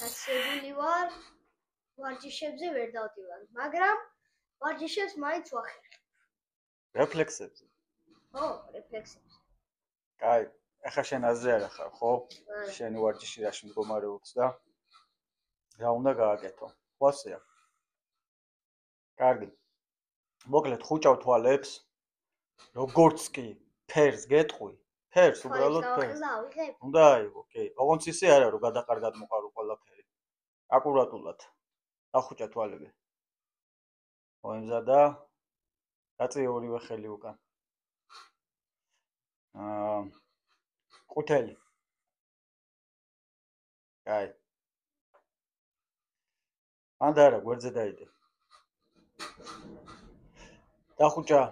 გასაგებული ვარ ვარჯიშებზე ვერ დავდივარ, მაგრამ ვარჯიშებს მაინც ვახერხებ. რეფლექსებზე. ხო, რეფლექსებზე. კაი, ახლა შენ აზრი არა ხარ, ხო? შენი ვარჯიში რაში მდგომარეობს და რა უნდა გააკეთო? ხო ასეა. კარგი. მოკლედ ხუჭავ თვალებს. როგორც კი ფერს გეტყვი, ფერს უბრალოდ ფერს. უნდა აიღო, კი. ოღონდ ისე არა, რომ გადაყარგად მოყარო ყველაფერი. აკურატულად. დახუჭა თვალები. მოემზადა. გაწი ორივე ხელი უკან. ყუთელი. კაი. ანდა არა, გვერდზე დაიდე. დახუჭა.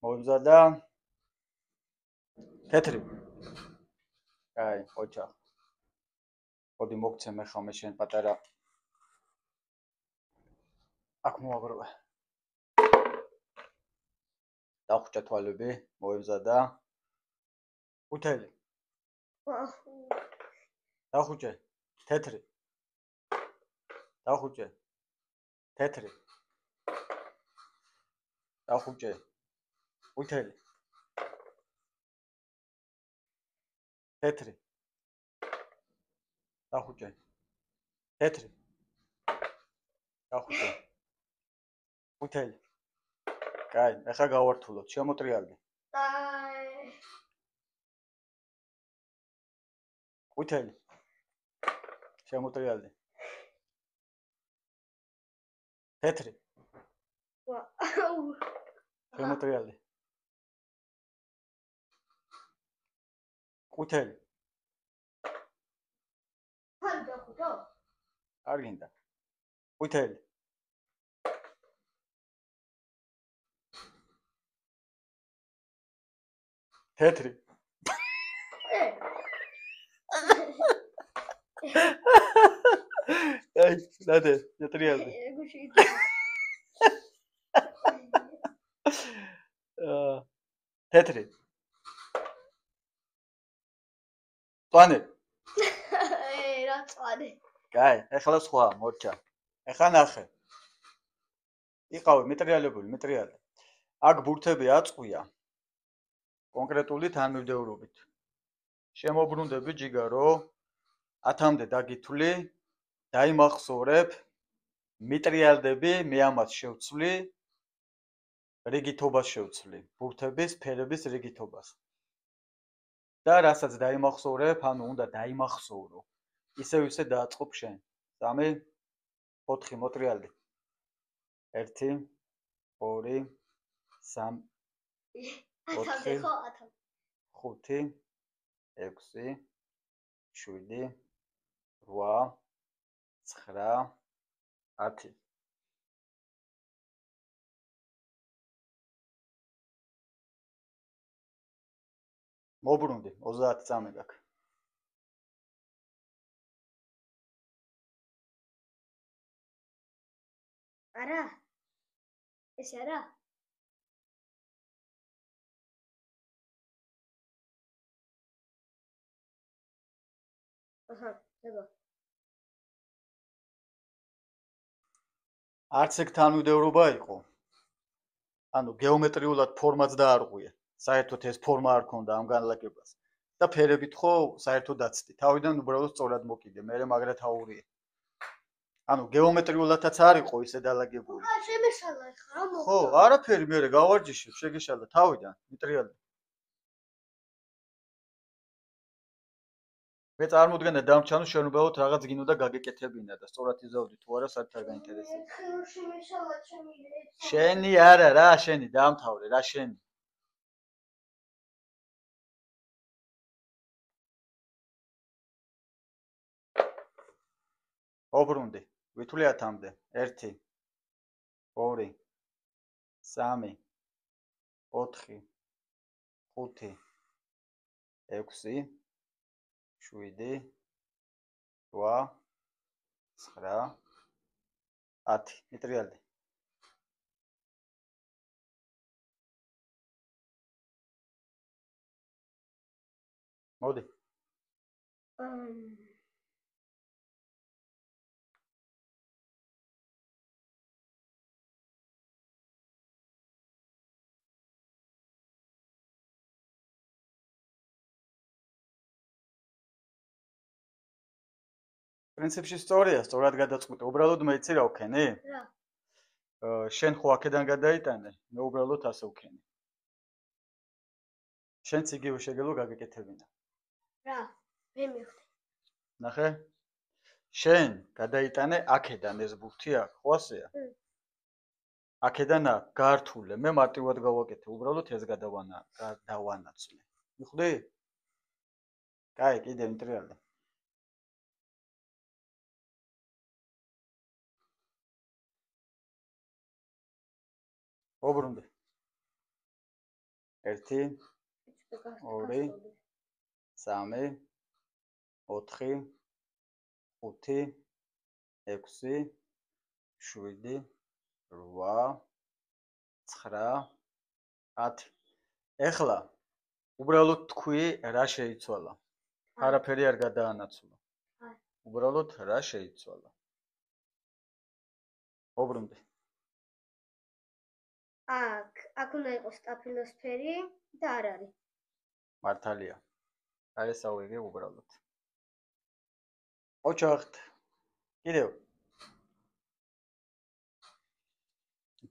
მოემზადა. თეთრი. კაი, ოჩა. მოდი მოგცე მე ხამე შენ პატარა. აქ მოაბრუნე. დახუჭა თვალები, მოემზადა. ყუთელი. დახუჭე. თეთრი. დახუჭე. თეთრი. დახუჭე. ყუთელი. თეთრი. დახუჭე. თეთრი. დახუჭე. ყუთელი. კაი, ახლა გავართულოთ, შემოტრიალდი. ყუთელი. შემოტრიალდი. თეთრი. შემოტრიალდი. ყუთელი. არ გინდა. ყუთელი. თეთრი. აი, დადე, ნატრიალდი. თეთრი. წვანე. რა წვანე. კაი, ახლა სხვა, მორჩა. ახლა ნახე. იყავი მეტრიალებული, მეტრიალი. აქ ბურთები აწყვია. კონკრეტული თანმიმდევრობით. შემოbrუნდები ჯიგარო 10-მდე დაგითვლი, დაიმახსოვრებ, მიტრიალდები, მე ამას შევცვლი, რიგითობას შევცვლი, ბურთების ფერების რიგითობას. და რასაც დაიმახსოვრებ, ანუ უნდა დაიმახსოვრო. ისე დააწყობ შენ. 3, 4 მოტრიალდი. 1, 2, 3, 4, 5, 6, 7, 8, 9, 10. მოbrუნდი, 30 წამი გაქვს. არა. ეს არა. აჰა, აბა. არც ეგ თანმიმდევრობა იყო. ანუ გეომეტრიულად ფორმაც დაარღვია. საერთოდ ეს ფორმა არ ქონდა ამ განლაგებას. და ფერებით ხო საერთოდ დაცდი. თავიდან უბრალოდ სწორად მოკიდე, მე მაგრათაურია. ანუ გეომეტრიულადაც არ იყო ისე დალაგებული. შემეშალა ხა რა მოხდა? ხო, არაფერი მე გავარჯიშებ, შეგეშალა თავიდან, მიტრიალდი. მე წარმოდგენდა დამჩანო შენ უბრალოდ რაღაც გინოდა გაგეკეთებინა და სწორად იზავდი თუ არა საერთოდ არ გაინტერესებს. შემეშალა ჩემი რეცი. შენი არა რა, შენი დაამთავრე რა შენი. ობრუნდი, ვითვლი 10-მდე. 1, 2, 3, 4, 5, 6, 7, 8, 9, 10. მიტრიალდი. მოდი. პრინციპში სწორია, სწორად გადაწყვიტე. უბრალოდ მე იცი რა ვქენი? რა? შენ ხო აქედან გადაიტანე, მე უბრალოდ ასე ვქენი. შენც იგივე შეგელო გაგეკეთებინა. რა? მე მივხვდი. ნახე? შენ გადაიტანე აქედან ეს ბურთი აქ, ხო ასეა? აქედან აქ გართულე, მე მარტივად გავაკეთე, უბრალოდ ეს გადავანაცვლე. მიხვდი? კაი, კიდე ინტრიალდა. ობრუნდე. 1 2 3 4 5 6 7 8 9 10. ეხლა უბრალოდ თქვი რა შეიცვალა. არაფერი არ გადაანაცვლა. უბრალოდ რა შეიცვალა. ობრუნდე. აქ უნდა იყოს სტაფილოსფერი და არ არის. მართალია. აი ეს ავიღე უბრალოდ. ოჩახტ. კიდევ.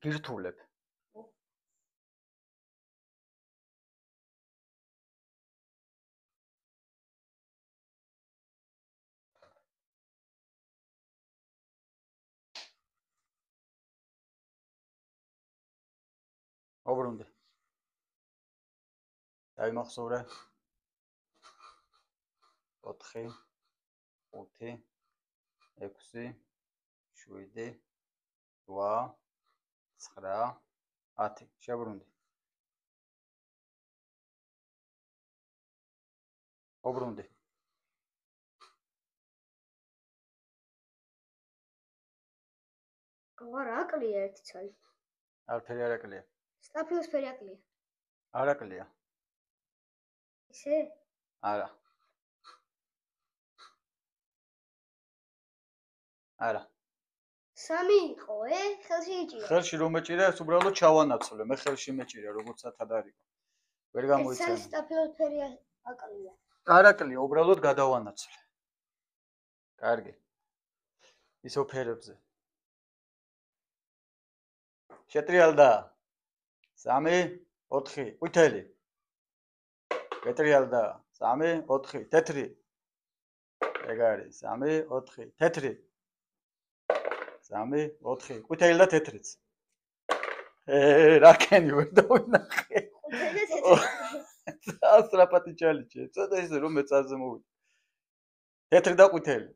გირთულებ. ობრუნდე. დაიმახსოვრე. 4 5 6 7 8 9 10. შებრუნდი. ობრუნდი. რა აკლია ერთი ცალი? არაფერი არ აკლია. სტაფილოსფერი აკლია. არ აკლია. ისე? არა. არა. 3 იყო, ხელში იჭირა. ხელში რომ მეჭირა, ეს უბრალოდ ჩავანაცვლე, მე ხელში მეჭირა, როგორც ათად არ იყო. ვერ გამოიცანე. ეს სტაფილოსფერი აკლია. არ აკლია, უბრალოდ გადავანაცვლე. კარგი. ისო ფერებზე. შეტრიალდა. 3 4 ყვითელი. შეტრიალდა. 3 4 თეთრი. ეგ არის 3 4 თეთრი. 3 4 ყვითელი და თეთრიც. რა კენი ვერ დავინახე. ყვითელი და თეთრი. ასრაფათი ჩალიჩე. ცოტა ისე რომ მეწაზე მოვიდე. თეთრი და ყვითელი.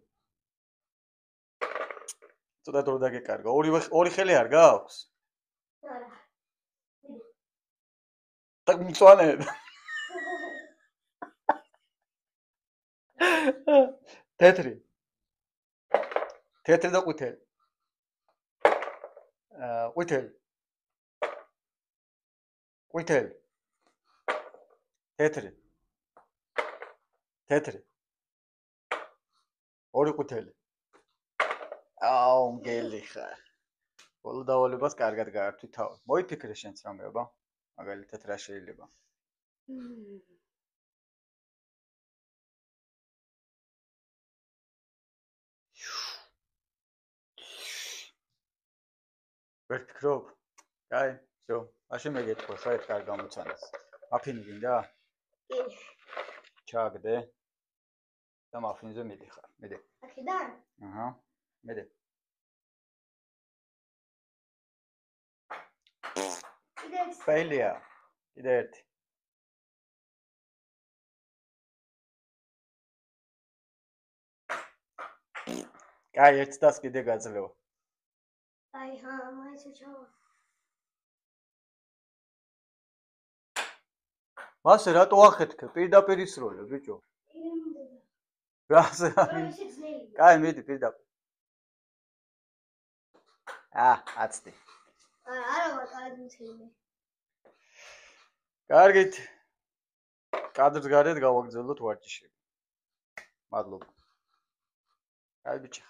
ცოტა დრო დაგეკარგა. ორი ხელი არ გაქვს? არა. так მწვანე. თეთრი. თეთრი და ყვითელი. ყვითელი. ყვითელი. თეთრი. თეთრი. ორი ყვითელი. აუ, მგელი ხარ. ბოლო დავალებას კარგად გაართვი თავი. მოიფიქრე შენც რამეობა. მაგალითად რა შეიძლება. ვერ ფიქრობ? კაი, всё. მაშინ მეგეთქვა ხა ერთ კარგ გამოცანას. მაფინი გინდა? კი. ჩააგდე. და მაფინზე მიდიხარ. მიდი. აქედან? აჰა. მიდი. ფეილია. კიდე ერთი. კაი, ერთ დას კიდე გაძლევა. აი, მაინც ჩავა. მასე რატო ახეთქე? პირდაპირ ისროლე, ბიჭო. რაზე არის? კაი, მიდი პირდაპირ. აცდი. არა, ვატარებ მცირე. კარგით. კადრს გარეთ გავაგრძელოთ ვარჯიშები. მადლობა. კაი ბიჭო.